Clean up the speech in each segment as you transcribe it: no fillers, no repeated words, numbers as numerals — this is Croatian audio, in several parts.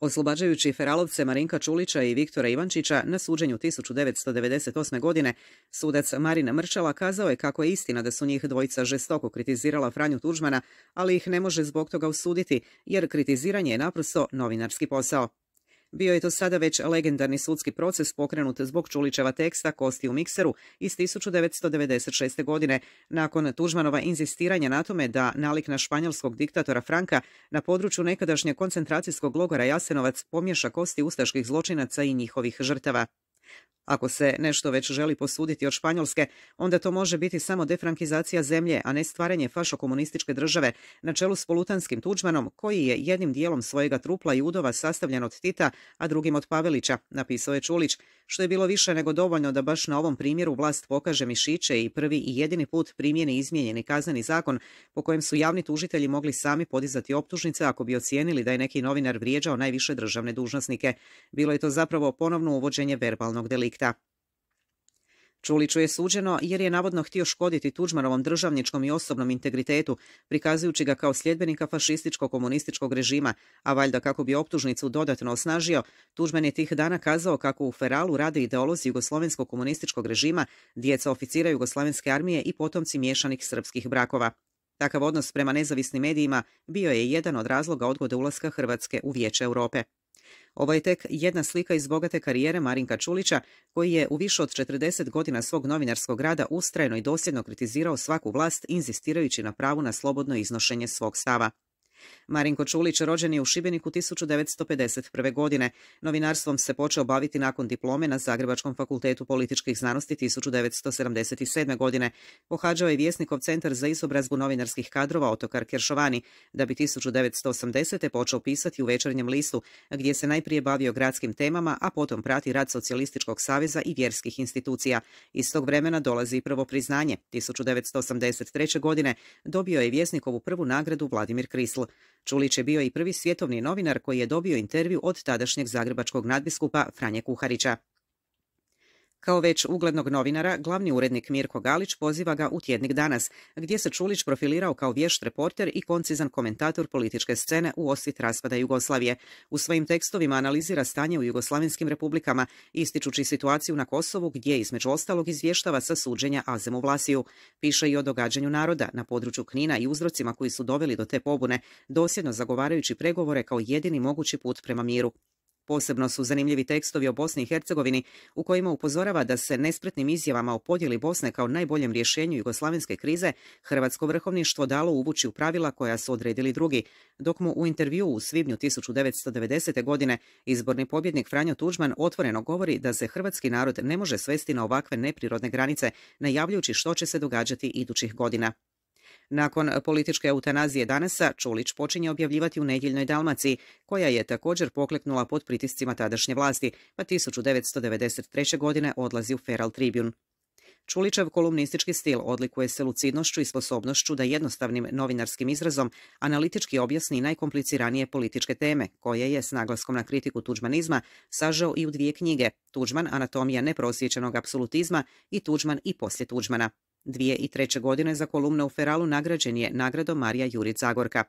Oslobađajući feralovce Marinka Čulića i Viktora Ivančića na suđenju 1998. godine, sudac Marin Mrčala kazao je kako je istina da su njih dvojica žestoko kritizirala Franju Tuđmana, ali ih ne može zbog toga osuditi, jer kritiziranje je naprosto novinarski posao. Bio je to sada već legendarni sudski proces pokrenut zbog Čulićeva teksta Kosti u mikseru iz 1996. godine, nakon Tuđmanova inzistiranja na tome da nalik na španjolskog diktatora Franka na području nekadašnjeg koncentracijskog logora Jasenovac pomješa kosti ustaških zločinaca i njihovih žrtava. Ako se nešto već želi posuditi od Španjolske, onda to može biti samo defrankizacija zemlje, a ne stvaranje fašo-komunističke države na čelu s polutanskim Tuđmanom, koji je jednim dijelom svojega trupla i udova sastavljen od Tita, a drugim od Pavelića, napisao je Čulić, što je bilo više nego dovoljno da baš na ovom primjeru vlast pokaže mišiće i prvi i jedini put primjeni izmijenjeni kazneni zakon po kojem su javni tužitelji mogli sami podizati optužnice ako bi ocijenili da je neki novinar vrijeđao najviše državne dužnosnike. Bilo je to zapravo ponovno uvođenje verbalnog delikta. Čuliću je suđeno jer je navodno htio škoditi Tuđmanovom državničkom i osobnom integritetu, prikazujući ga kao sljedbenika fašističko-komunističkog režima, a valjda kako bi optužnicu dodatno osnažio, Tuđman je tih dana kazao kako u Feralu rade ideolozi jugoslovenskog komunističkog režima, djeca oficira Jugoslavenske armije i potomci miješanih srpskih brakova. Takav odnos prema nezavisnim medijima bio je jedan od razloga odgode ulaska Hrvatske u Vijeće Europe. Ovo je tek jedna slika iz bogate karijere Marinka Čulića, koji je u više od 40 godina svog novinarskog rada ustrajno i dosljedno kritizirao svaku vlast, inzistirajući na pravu na slobodno iznošenje svog stava. Marinko Čulić rođen je u Šibeniku 1951. godine. Novinarstvom se počeo baviti nakon diplome na Zagrebačkom fakultetu političkih znanosti 1977. godine. Pohađao je Vjesnikov centar za izobrazbu novinarskih kadrova Otokar Keršovani, da bi 1980. počeo pisati u Večernjem listu, gdje se najprije bavio gradskim temama, a potom prati rad Socijalističkog saveza i vjerskih institucija. Iz tog vremena dolazi i prvo priznanje. 1983. godine dobio je Vjesnikovu prvu nagradu Vladimir Krisl. Čulić je bio i prvi svjetovni novinar koji je dobio intervju od tadašnjeg zagrebačkog nadbiskupa Franje Kuharića. Kao već uglednog novinara, glavni urednik Mirko Galić poziva ga u tjednik Danas, gdje se Čulić profilirao kao vješt reporter i koncizan komentator političke scene u osvit raspada Jugoslavije. U svojim tekstovima analizira stanje u jugoslavenskim republikama, ističući situaciju na Kosovu, gdje između ostalog izvještava sa suđenja Azemu Vlasiju. Piše i o događanju naroda na području Knina i uzrocima koji su doveli do te pobune, dosljedno zagovarajući pregovore kao jedini mogući put prema miru. Posebno su zanimljivi tekstovi o Bosni i Hercegovini, u kojima upozorava da se nespretnim izjavama o podjeli Bosne kao najboljem rješenju jugoslavenske krize hrvatsko vrhovništvo dalo uvući u pravila koja su odredili drugi, dok mu u intervjuu u svibnju 1990. godine izborni pobjednik Franjo Tuđman otvoreno govori da se hrvatski narod ne može svesti na ovakve neprirodne granice, najavljujući što će se događati idućih godina. Nakon političke eutanazije Danasa, Čulić počinje objavljivati u Nedjeljnoj Dalmaciji, koja je također pokleknula pod pritiscima tadašnje vlasti, pa 1993. godine odlazi u Feral Tribune. Čulićev kolumnistički stil odlikuje se lucidnošću i sposobnošću da jednostavnim novinarskim izrazom analitički objasni najkompliciranije političke teme, koje je, s naglaskom na kritiku tuđmanizma, sažeo i u dvije knjige: Tuđman, anatomija neprosvijećenog apsolutizma i Tuđman i poslije Tuđmana. 2003. godine za kolumne u Feralu nagrađen je nagradom Marija Jurić Zagorka.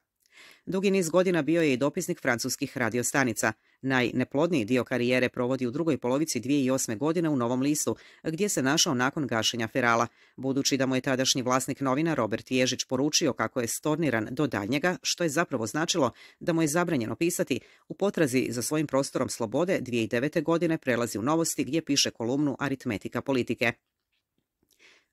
Dugi niz godina bio je i dopisnik francuskih radiostanica. Najneplodniji dio karijere provodi u drugoj polovici 2008. godine u Novom listu, gdje se našao nakon gašenja Ferala, budući da mu je tadašnji vlasnik novina Robert Ježić poručio kako je storniran do daljnjega, što je zapravo značilo da mu je zabranjeno pisati. U potrazi za svojim prostorom slobode 2009. godine prelazi u Novosti, gdje piše kolumnu Aritmetika politike.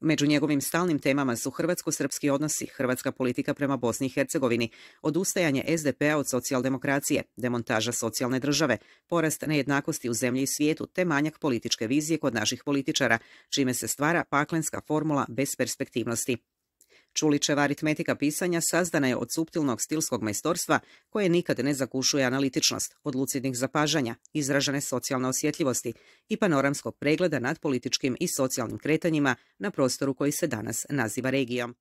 Među njegovim stalnim temama su hrvatsko-srpski odnosi, hrvatska politika prema Bosni i Hercegovini, odustajanje SDP-a od socijaldemokracije, demontaža socijalne države, porast nejednakosti u zemlji i svijetu te manjak političke vizije kod naših političara, čime se stvara paklenska formula besperspektivnosti. Čulićeva aritmetika pisanja sazdana je od suptilnog stilskog majstorstva koje nikad ne zakušuje analitičnost, od lucidnih zapažanja, izražene socijalne osjetljivosti i panoramskog pregleda nad političkim i socijalnim kretanjima na prostoru koji se danas naziva regijom.